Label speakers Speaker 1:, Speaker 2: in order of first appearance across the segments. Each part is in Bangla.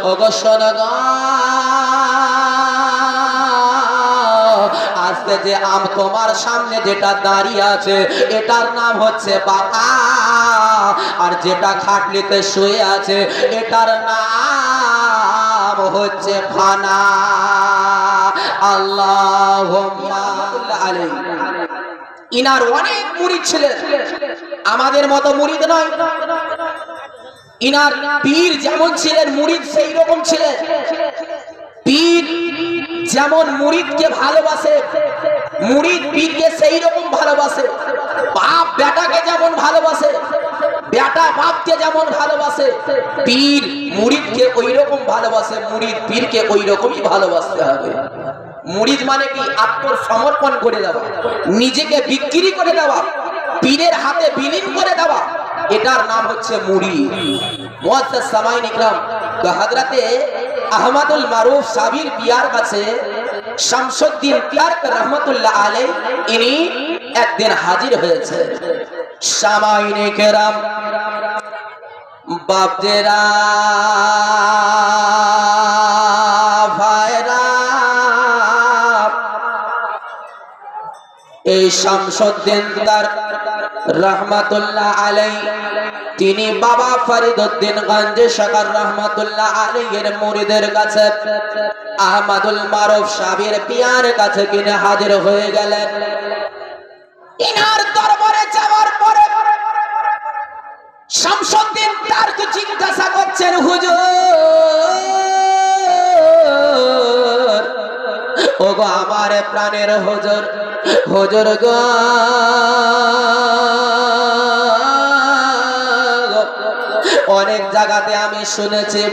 Speaker 1: ওগো শোনো গো, আজকে যে আম তোমার সামনে যেটা দাঁড়িয়ে আছে এটার নাম হচ্ছে বাবা, আর যেটা খাটলিতে শুয়ে আছে এটার নাম হচ্ছে ফানা। আল্লাহুম্মা আলাইহি। ইনার অনেক মুরিদ ছিলেন, আমাদের মতো মুরিদ নয়। ইনার পীর যেমন ছিলেন মুরিদ সেই রকম ছিলেন। পীর যেমন মুরিদকে ভালোবাসে, মুরিদ পীরকে সেই রকম ভালোবাসে। বাপ বেটাকে যেমন ভালোবাসে, বেটা বাপকে যেমন ভালোবাসে, পীর মুরিদকে ওই রকম ভালোবাসে, মুরিদ পীরকে ওই রকমই ভালোবাসতে হবে। মুরিদ মানে কি? আত্মসমর্পণ করে দেওয়া, নিজেকে বিক্রি করে দেওয়া, পীরের হাতে বিলীন করে দেওয়া, এটার নাম হচ্ছে মুরিদ। মুআজ্জাজ সামাঈন ইকরাম, তো হযরতে আহমদুল মারুফ সাবির পিয়ার কাছে শামসুদ্দিন পিয়ার রহমতুল্লাহ আলাইহি ইনি একদিন হাজির হয়েছে। সামাঈন ইকরাম বাপজেরা ভাইরা, এই শামসুদ্দিন তার রহমতুল্লাহ আলাইহি তিনি বাবা ফরিদউদ্দিন গঞ্জে শাকার রহমতুল্লাহ আলাইহির মুরিদের কাছে আহমদুল মারুফ সাবির পিয়ার কাছে কিনে হাজির হয়ে গেলেন। ইনার দরবারে যাওয়ার পরে শামসুদ্দিন তার জিজ্ঞাসা করছেন, হুজুর, ওগো আমার প্রাণের হুজুর, হুজুর গো, অনেক জায়গাতে আমি শুনেছি,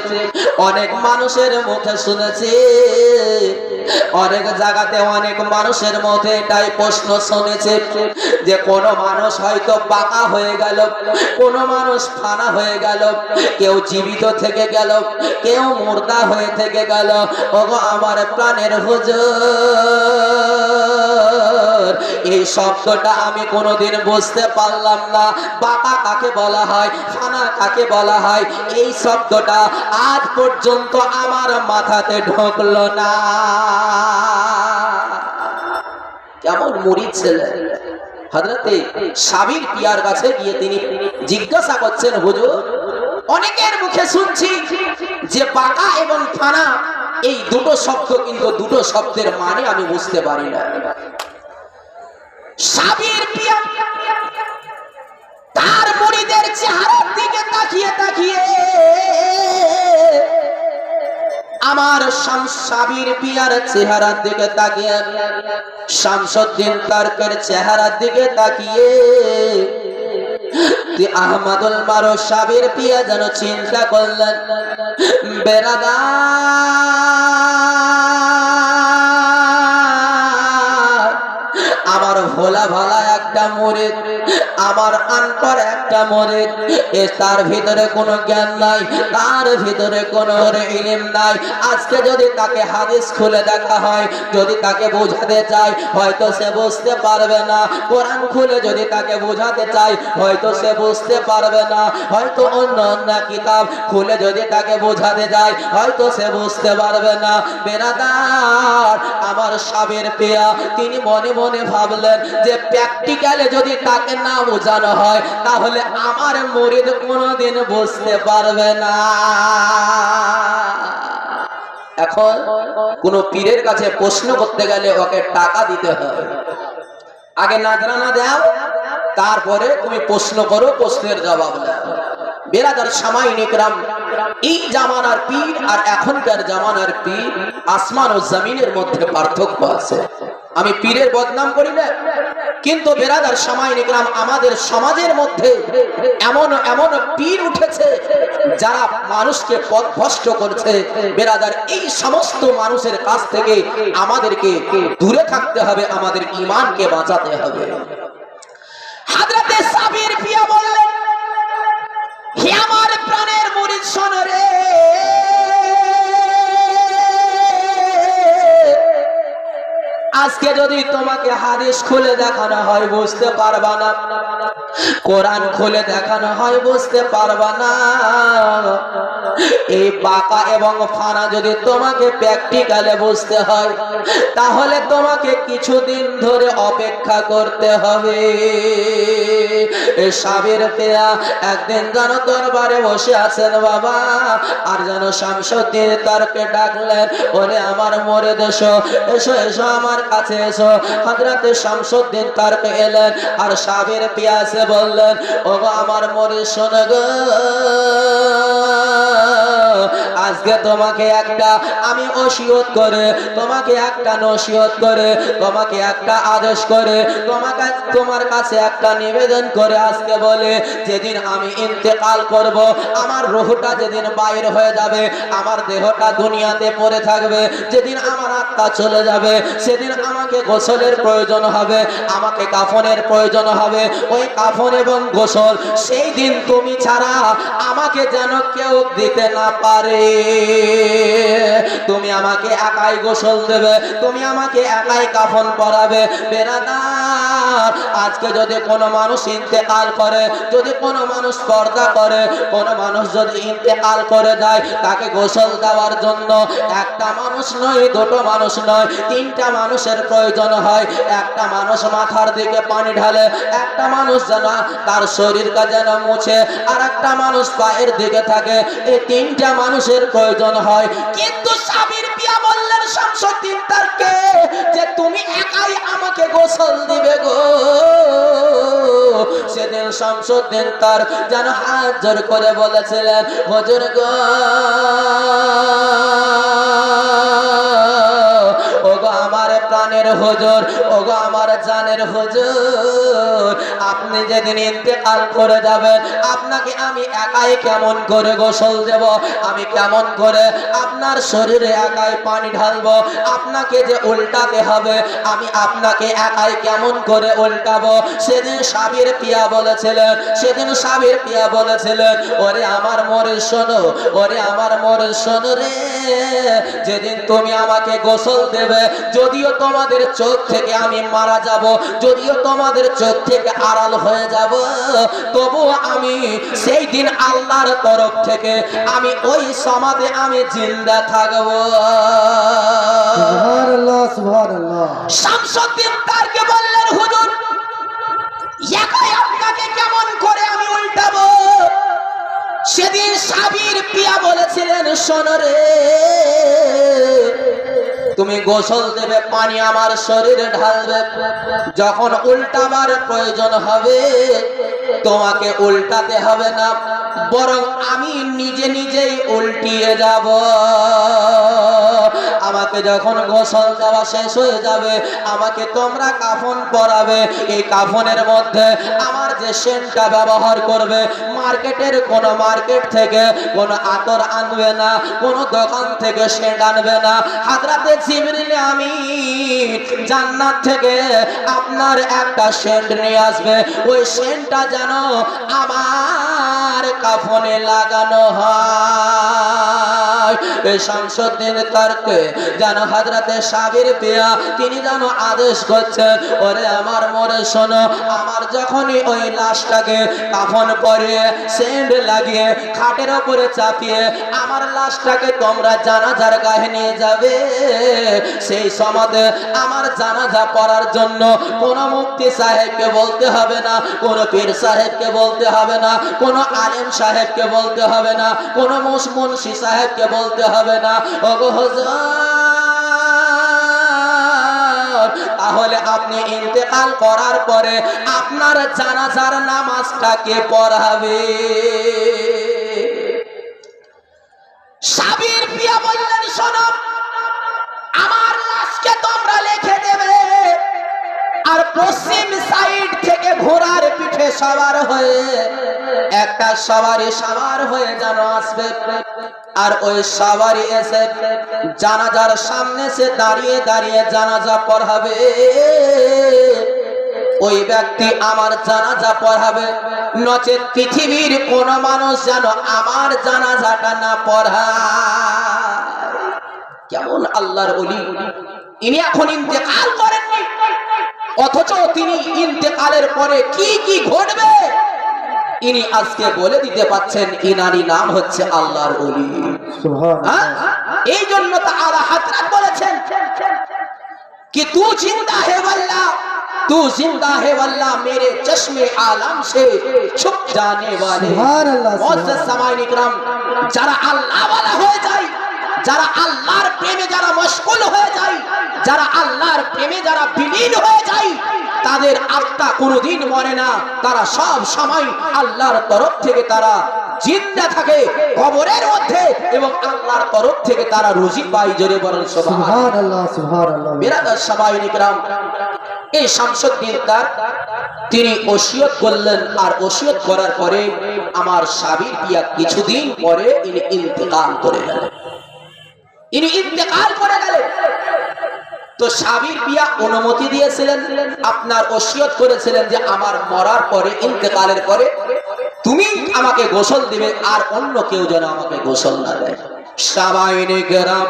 Speaker 1: অনেক মানুষের মুখে শুনেছি, অনেক জায়গাতে অনেক মানুষের মধ্যে এটাই প্রশ্ন শুনেছি যে কোন মানুষ হয়তো বাঁকা হয়ে গেল, কোন মানুষ ফানা হয়ে গেল, কেউ জীবিত থেকে গেল, কেউ মুর্দা হয়ে থেকে গেল। ওগো আমার প্রাণের হুজুর, এই শব্দটা আমি কোনোদিন বুঝতে পারলাম না। বাঁকা কাকে বলা হয়, ফানা কাকে বলা হয়, এই শব্দটা আজ পর্যন্ত আমার মাথাতে ঢোকলো না। কেমন মুরিদ ছিলেন! হযরতে সাবির পিয়ার কাছে গিয়ে তিনি জিজ্ঞাসা করছেন, হুজুর, অনেকের মুখে শুনছি যে বাঁকা এবং ফানা এই দুটো শব্দ, কিন্তু দুটো শব্দের মানে আমি বুঝতে পারি না। সাবির পিয়া তার মুরিদের চেহারার দিকে তাকিয়ে তাকিয়ে আমার সাবির পিয়ার চেহারার দিকে তাকিয়ে, শামসুদ্দিন তারকের চেহারার দিকে তাকিয়ে আহমদুল মারুফ সাবির পিয়া যেন চিন্তা করলেন, বেরাদার, আমার ভোলা ভালা একটা মুরিদ, আমার আনপর একটা মুরিদ, তার ভিতরে কোনো জ্ঞান নাই, তার ভিতরে কোনো ইলম নাই। আজকে যদি তাকে হাদিস খুলে দেখা হয়, যদি তাকে বোঝাতে চাই, হয়তো সে বুঝতে পারবে না। কোরআন খুলে যদি তাকে বোঝাতে চাই, হয়তো সে বুঝতে পারবে না। হয়তো অন্য অন্য কিতাব খুলে যদি তাকে বোঝাতে যায়, হয়তো সে বুঝতে পারবে না। বেরাদার, আমার সাবির পিয়া তিনি মনে মনে ভাবলেন যে প্র্যাকটিক্যালে যদি তাকে না বোঝানো হয়, তাহলে আমার মুরিদ কোনোদিন বুঝতে পারবে না। এখন কোন পীরের কাছে প্রশ্ন করতে গেলে ওকে টাকা দিতে হবে। আগে নাজরানা দাও, তারপরে তুমি প্রশ্ন করো, প্রশ্নের জবাব দাও। বেরাদার সামাঈন ইকরাম, এই জামানার পীর আর এখনকার জামানার পীর, আসমান ও জমিনের মধ্যে পার্থক্য আছে। আমি পীরের বদনাম করি না, কিন্তু বেরাদার সামাঈন ইকরাম, আমাদের সমাজের মধ্যে এমন এমন পীর উঠেছে যারা মানুষকে পথভ্রষ্ট করছে। বেরাদার, এই সমস্ত মানুষের কাছ থেকে আমাদেরকে দূরে থাকতে হবে, আমাদের ঈমানকে বাঁচাতে হবে। হযরতে সাবির পিয়া বললেন, হে আমার প্রাণের মুরিদ শোনো রে, আজকে যদি তোমাকে হাদিস খুলে দেখানো হয় বুঝতে পারবা না, কোরআন খুলে দেখানো হয় বুঝতে পারবা না। এই বাঁকা এবং ফানা যদি তোমাকে প্র্যাকটিক্যালে বুঝতে হয়, তাহলে তোমাকে কিছুদিন ধরে অপেক্ষা করতে হবে। সাবির পেয়া একদিন যেন দরবারে বসে আছেন বাবা, আর যেন শামসুদ্দিন তারকে ডাকলেন, বলে আমার মরে দেশো, এসো এসো আমার কাছে এসো। হযরতে শামসুদ্দিন তারকে এলেন, আর সাবির পেয়া এসে বললেন, ওগো আমার মরে শোনো গো, আজকে তোমাকে একটা আমি ওসিয়ত করে, তোমাকে একটা নসিহত করে, তোমাকে একটা আদেশ করে, তোমাকে তোমার কাছে একটা নিবেদন করে আজকে বলে, যেদিন আমি ইন্তেকাল করব, আমার রূহটা যেদিন বাইর হয়ে যাবে, আমার দেহটা দুনিয়াতে পড়ে থাকবে, যেদিন আমার আত্মা চলে যাবে, সেদিন আমাকে গোসলের প্রয়োজন হবে, আমাকে কাফনের প্রয়োজন হবে। ওই কাফন এবং গোসল সেই দিন তুমি ছাড়া আমাকে যেন কেউ দিতে না পারে। তুমি আমাকে একাই গোসল দেবে, তুমি আমাকে একাই কাফন পরাবে। বেরাদার, আজকে যদি কোনো মানুষ ইন্তেকাল করে, যদি কোনো মানুষ পর্দা করে, কোনো মানুষ যদি ইন্তেকাল করে যায়, তাকে গোসল দেওয়ার জন্য একটা মানুষ নয়, দুটো মানুষ নয়, তিনটা মানুষের প্রয়োজন হয়। একটা মানুষ মাথার দিকে পানি ঢালে, একটা মানুষ যেন তার শরীরটা যেন মুছে, আর একটা মানুষ পায়ের দিকে থাকে। এই তিনটা মানুষের প্রয়োজন হয়। কিন্তু সাবির পিয়া বললেন শামসুদ্দিন তারকে, যে তুমি একাই আমাকে গোসল দিবে গো। সেদিন শামসুদ্দিন তার যেন হাত জোর করে বলেছিলেন, হুজুর গো, ওগো আমার প্রাণের হুজুর, ওগো আমার জানের হুজুর, আপনি যেদিন ইন্তেকাল করে যাবেন, আপনাকে আমি একাই কেমন করে গোসল দেব, আমি কেমন করে আপনার শরীরে একাই পানি ঢালবো, আপনাকে যে উল্টাতে হবে, আমি আপনাকে একাই কেমন করে উল্টাবো। সেদিন সাবির পিয়া বলেছিলেন, সেদিন সাবির পিয়া বলেছিলেন, ওরে আমার মরে শোনো, ওরে আমার মরে শোনো রে, যেদিন তুমি আমাকে গোসল দেবে, যদিও তোমাদের চোখ থেকে আমি মারা যাব, যদিও তোমাদের চোখ থেকে আড়াল হয়ে যাব, তবু আমি সেই দিন আল্লাহর তরফ থেকে আমি ওই সমাধে আমি জিন্দা থাকবো।
Speaker 2: সুবহানাল্লাহ, সুবহানাল্লাহ।
Speaker 1: শামসুদ্দিন তারকে বললেন, হুজুর একাই আপনাকে কেমন করে আমি উল্টাবো। সেদিন সাবির পিয়া বলেছিলেন, শোনো রে, তুমি গোসল দেবে, পানি আমার শরীরে ঢালবে, যখন উল্টাবার প্রয়োজন হবে তোমাকে উল্টাতে হবে না, বরং আমি নিজে নিজেই উল্টিয়ে যাব। আমাকে যখন গোসল দেওয়া শেষ হয়ে যাবে, আমাকে তোমরা কাফন পরাবে। এই কাফনের মধ্যে আমার যে সেন্টটা ব্যবহার করবে, মার্কেটের কোন মার্কেট থেকে কোন আতর আনবে না, কোন দোকান থেকে সেন্ট আনবে না। হযরতে জিবরিল আমিন জান্নাত থেকে আপনার একটা সেন্ট নিয়ে আসবে, ওই সেন্টটা যেন আমার কাফনে লাগানো হয়। এই শামসুদ্দিন তারকে যেন হযরতে সাবির পিয়া তিনি যেন আদেশ করছেন, ওরে আমার মরে শোনো, আমার যখনই ওই লাশটাকে কাফন পরিয়ে সেন্ট লাগিয়ে খাটের উপরে চাপিয়ে আমার লাশটাকে তোমরা জানাজার গায়ে নিয়ে যাবে, সেই সমাধে আমার জানাজা পড়ার জন্য কোন মুফতি সাহেবকে বলতে হবে না, কোন পীর সাহেবকে বলতে হবে না, কোন আলেম সাহেবকে বলতে হবে না, কোন মুন্সি সাহেবকে বলতে হবে না। ওগো হুজুর, তাহলে আপনি ইন্তেকাল করার পরে আপনার জানাজার নামাজটা কে পড়াবে? সাবির পিয়া বললেন, শোনো, আমার লাশকে তোমরা লিখে দেবে, আর পশ্চিম সাইড থেকে ঘোড়ার পিঠে সওয়ার হয়ে একটা সওয়ারি সওয়ার হয়ে যেন আসবে, আর ওই সওয়ারি এসে জানাজার সামনে সে দাঁড়িয়ে দাঁড়িয়ে জানাজা পড়াবে। ওই ব্যক্তি আমার জানাজা পড়াবে, নচেত পৃথিবীর কোন মানুষ যেন আমার জানাজাটা না পড়ায়। কেমন আল্লাহর ওলি! ইনি এখন ইন্তেকাল করেননি, অথচ তিনি ইন্তেকালের পরে কি কি ঘটবে ইনি আজকে বলে দিতে পাচ্ছেন ইনারি নাম হচ্ছে আল্লাহর ওলি।
Speaker 2: সুবহানাল্লাহ।
Speaker 1: এই জন্য তাআলা হযরত বলেছেন कि तू जिंदा है वल्लाह, तू जिंदा है वल्लाह, मेरे चश्मे आलम से छुप जाने वाले।
Speaker 2: সুবহানাল্লাহ।
Speaker 1: মুআজ্জাজ সামাঈন ইকরাম, যারা আল্লাহ ওয়ালা হয়ে যায়, যারা আল্লাহর প্রেমে যারা মশগুল হয়ে যায়, যারা আল্লাহর প্রেমে যারা বিলীন হয়ে যায়, তাদের আত্মা কোনোদিন মরে না, তারা সব সময় আল্লাহর তরফ থেকে তারা জিন্দা থাকে কবরের মধ্যে, এবং আল্লাহর তরফ থেকে তারা রুজি পায়। জোরে বলেন সুবহানাল্লাহ।
Speaker 2: সুবহানাল্লাহ। সুবহানাল্লাহ।
Speaker 1: বিরাদার সামাঈন ইকরাম, এই শামসুদ্দিন তার তিনি ওসিয়ত করলেন, আর ওসিয়ত করার পরে আমার সাবির পিয়া কিছুদিন পরে ইনি ইন্তেকাল করে গেলেন। ইনি ইন্তেকাল করে গেলেন। তো সাবির পিয়া অনুমতি দিয়েছিলেন, আপনার ওসিয়ত করেছিলেন যে আমার মরার পরে, ইন্তেকালের পরে তুমি আমাকে গোসল দিবে, আর অন্য কেউ যেন আমাকে গোসল না দেয়। সামাঈন ইকরাম,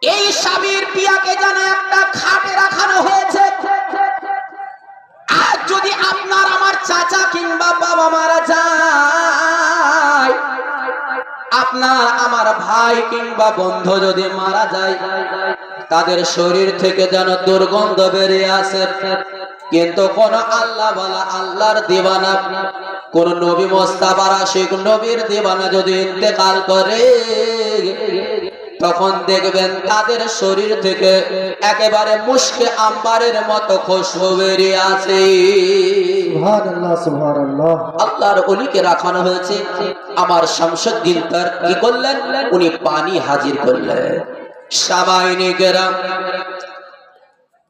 Speaker 1: এই সাবির পিয়াকে যেন একটা খাটে রাখানো হয়েছে। আর যদি আপনার আমার চাচা কিংবা বাবা মারা যায়, আপনার আমার ভাই কিংবা বন্ধু যদি মারা যায়, তাদের শরীর থেকে যেন দুর্গন্ধ বেরিয়ে আসে। কিন্তু কোন আল্লাহ বলা, আল্লাহর দিওয়ানা, কোন নবী মুস্তাফার আশিক নবীর দিওয়ানা যদি ইন্তেকাল করে, তখন দেখবেন তাদের শরীর থেকে একেবারে মুশকে আম্বারের মতো খুশবু বেরিয়ে আসে।
Speaker 2: সুবহানাল্লাহ। সুবহানাল্লাহ।
Speaker 1: আল্লাহর ওলিকে রাখানো হয়েছে। আমার শামসুদ্দিন তার কি করলেন, উনি পানি হাজির করলেন। সামাঈন ইকরাম,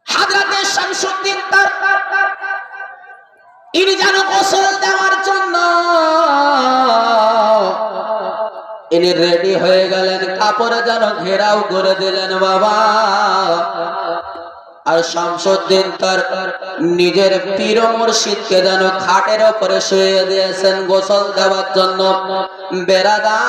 Speaker 1: হযরতে শামসুদ্দিন তার ইনি যেন গোসল দেওয়ার জন্য ইনি রেডি হয়ে গেলেন, কাপড়ে যেন ঘেরাও করে দিলেন বাবা। আর শামসুদ্দিন তার নিজের পীর মুর্শিদকে যেন খাটের উপরে শুয়ে দিয়েছেন গোসল দেওয়ার জন্য। বেরাদার,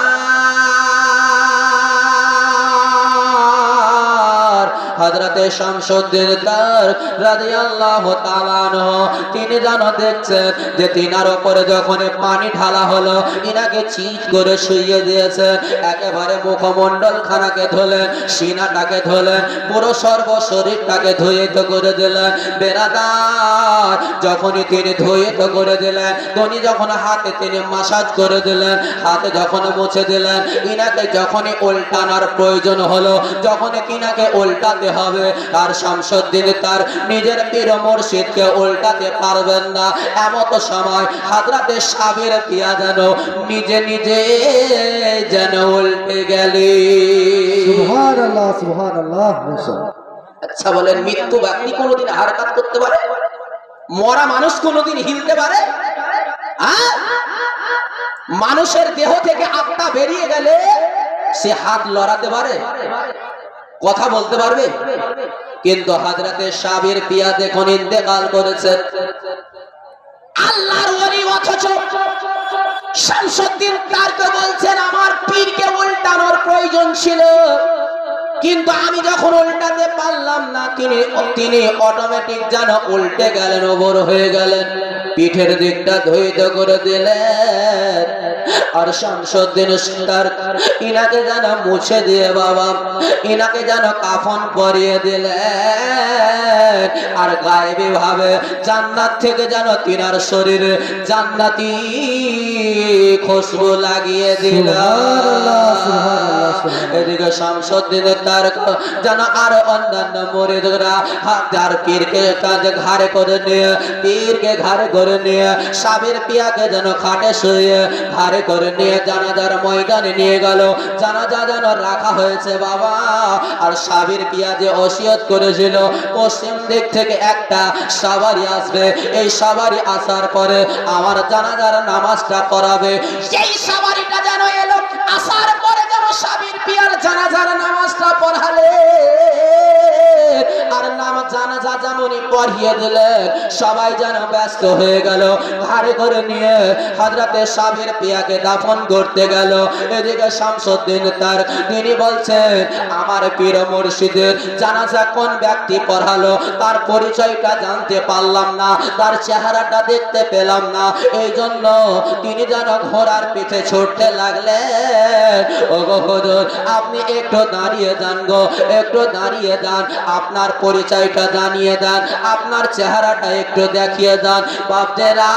Speaker 1: হযরতে শামসুদ্দিন তার রাদিয়াল্লাহু তাআলা আনহু, তিনি যেন দেখছেন যে তিনার উপরে যখন পানি ঢালা হলো, ইনাকে চিৎ করে শুইয়ে দিয়েছেন। একেবারে মুখমণ্ডল খানাকে ধুলেন, সিনাটাকে ধুলেন, পুরো সর্ব শরীরটাকে ধুইত করে দিলেন। বেরাদার, যখনই তিনি ধুইত করে দিলেন, তিনি যখন হাতে তিনি মাসাজ করে দিলেন, হাতে যখন মুছে দিলেন, ইনাকে যখনই উল্টানোর প্রয়োজন হলো, যখন কিনাকে উল্টাতে হবে, আর শামসুদ্দিন তার নিজের পীর মুর্শিদকে উল্টাতে পারবেন না, এমত সময় হযরতে সাবির পিয়া যেন নিজে নিজে যেন উল্টে গেলেন।
Speaker 2: সুবহানাল্লাহ। সুবহানাল্লাহ।
Speaker 1: আচ্ছা বলেন, মৃত্যু ব্যক্তি কোনোদিন হারকাত করতে পারে? মরা মানুষ কোনোদিন হিলতে পারে? মানুষের দেহ থেকে আত্মা বেরিয়ে গেলে সে হাত লড়াতে পারে, কথা বলতে পারবে? কিন্তু হযরতে সাবির পিয়া দেখুন ইন্তেকাল করেছেন, আল্লাহর ওলি, অথচ শামসুদ্দিন তারকে বলছেন আমার পীরকে উল্টানোর প্রয়োজন ছিল, কিন্তু আমি যখন উল্টাতে পারলাম না, তিনি অটোমেটিক যেন উল্টে গেলেন, ওবর হয়ে গেলেন, পিঠের দিকটা ধৈর্য করে দিলেন। আর শামসুদ্দিন তার ইনাকে যেন মুছে দিয়ে বাবা, ইনাকে যেন কাফন পরিয়ে দিলেন, আর গায়েবী ভাবে জান্নাত থেকে যেন তিনার শরীরে জান্নাতি খুশবু লাগিয়ে দিল। এদিকে শামসুদ্দিন তার যেন আর অন্যান্য মুরিদরা তার পীরকে কাঁধে ঘাড়ে করে নিয়ে, পীরকে ঘাড়ে করে নিয়ে, সাবির পিয়াকে যেন খাটে শুয়ে ঘাড়ে করে নিয়ে জানাজার ময়দানে নিয়ে গেল। জানাজা যেন রাখা হয়েছে বাবা। আর সাবির পিয়া যে ওসিয়ত করেছিল পশ্চিম দিক থেকে একটা সাওয়ারি আসবে, এই সাওয়ারি আসার পরে আমার জানাজার নামাজটা করাবে, সেই সাওয়ারিটা যেন এলো, আসার পরে যেন সাবির পিয়ার জানাজার নামাজটা পড়ালে, আর নামাজ আমার জানাজা যেমনই পড়িয়ে দিলেন সবাই যেন ব্যস্ত হয়ে গেল, ঘাড়ে করে নিয়ে হযরতে সাবির পিয়াকে দাফন করতে গেল। এদিকে শামসুদ্দিন তার তিনি বলছেন আমার পীর মুর্শিদের জানাজা কোন ব্যক্তি পড়ালো তার পরিচয়টা জানতে পারলাম না, তার চেহারাটা দেখতে পেলাম না, এই জন্য তিনি যেন ঘোড়ার পিঠে ছুটতে লাগলেন। ওগো হুজুর আপনি একটু দাঁড়িয়ে যান গো, একটু দাঁড়িয়ে যান, আপনার পরিচয়টা জানিয়ে দেন, আপনার চেহারাটা একটু দেখিয়ে দেন। বাপদেরা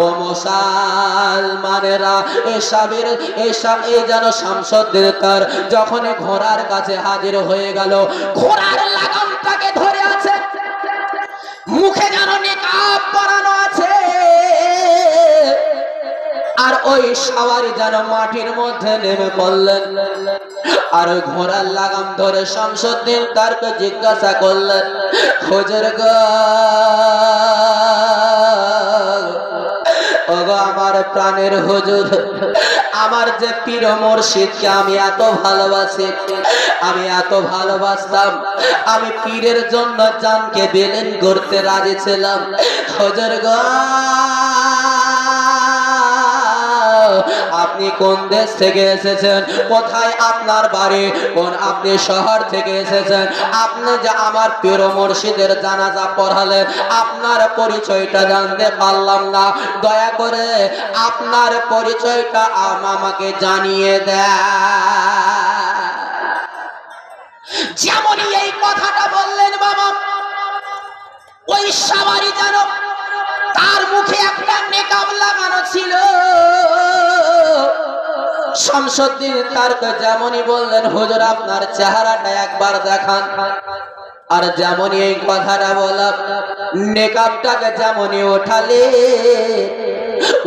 Speaker 1: ও মুসলমানেরা এসবের এসব এই যেন শামসুদ্দিন তার যখন ঘোড়ার কাছে হাজির হয়ে গেল, ঘোড়ার লাগামটাকে ধরে আছে, মুখে যেন নিকাব পরানো আছে, আর ওই সওয়ারি যেন মাটির মধ্যে নেমে পড়লেন। আর ওই ঘোড়ার লাগাম ধরে শামসুদ্দিন তারকে জিজ্ঞাসা করলেন, হুজুর গো ওগো আমার প্রাণের হুজুর, আমার যে পীর মুর্শিদকে আমি এত ভালোবাসি, আমি এত ভালোবাসতাম, আমি পীরের জন্য জানকে বিলীন করতে রাজি ছিলাম। হুজুর গো আপনি কোন দেশ থেকে এসেছেন, কোথায় আপনার বাড়ি, কোন আপনি শহর থেকে এসেছেন, আপনি যে আমার পীর মুর্শিদের জানাজা পড়ালেন আপনার পরিচয়টা জানতে পারলাম না, দয়া করে আপনার পরিচয়টা আমাকে জানিয়ে দেন। যেমনই এই কথাটা বললেন বাবা, ওই সওয়ারি যেন তার মুখে একটা নেকাব লাগানো ছিল। শামসুদ্দিন তারকে যেমনই বললেন হুজুর আপনার চেহারাটা একবার দেখান, আর যেমনই এই কথাটা বললাম নেকাবটাকে যেমনই ওঠালে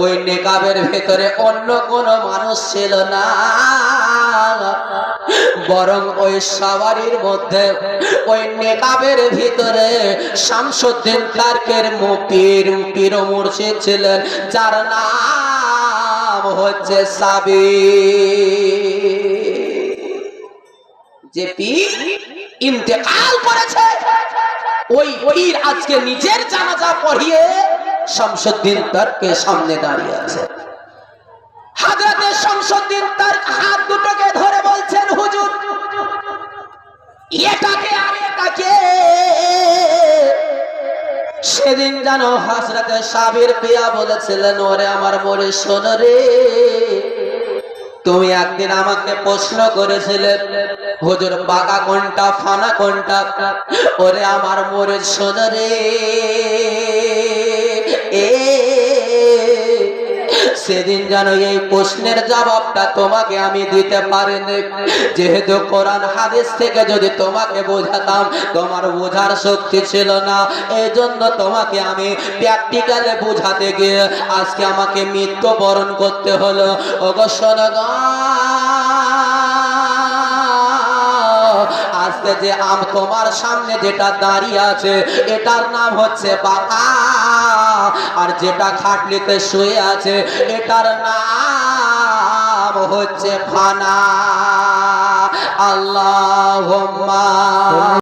Speaker 1: ওই নেকাবের ভেতরে অন্য কোনো মানুষ ছিল না, বরং ওই সওয়ারির মধ্যে ওই নেকাবের ভিতরে শামসুদ্দিন তারকের পীর মুর্শিদ ছিলেন, যার নাম হচ্ছে সাবির। যে পীর ইন্তেকাল করেছে ওই পীর আজকে নিজের জানাজা পড়িয়ে শামসুদ্দিন তারকের সামনে দাঁড়িয়ে আছে। হযরতে শামসুদ্দিন তারক হাত দুটোকে ধরে বলছেন হুজুর এটাকে আর এটাকে। সেদিন জানো হযরতে সাবির পিয়া বলেছিলেন ওরে আমার মরে শোনো রে, তুমি একদিন আমাকে প্রশ্ন করেছিলে হুজুর পাকা কোনটা ফানা কোনটা, ওরে আমার মরে শোনো রে, সেদিন জানো এই প্রশ্নের জবাবটা তোমাকে আমি দিতে পারিনি, যেহেতু কোরআন হাদিস থেকে যদি তোমাকে বোঝাতাম তোমার বোঝার শক্তি ছিল না, এই জন্য তোমাকে আমি প্র্যাকটিক্যালে বোঝাতে গিয়ে আজকে আমাকে মৃত্যুবরণ করতে হলো। ওগো শোনো গো, আজকে যে তোমার সামনে যেটা দাঁড়িয়ে আছে এটার নাম হচ্ছে বাবা, আর যেটা খাটলিতে শুয়ে আছে এটার নাম হচ্ছে ফানা। আল্লাহুম্মা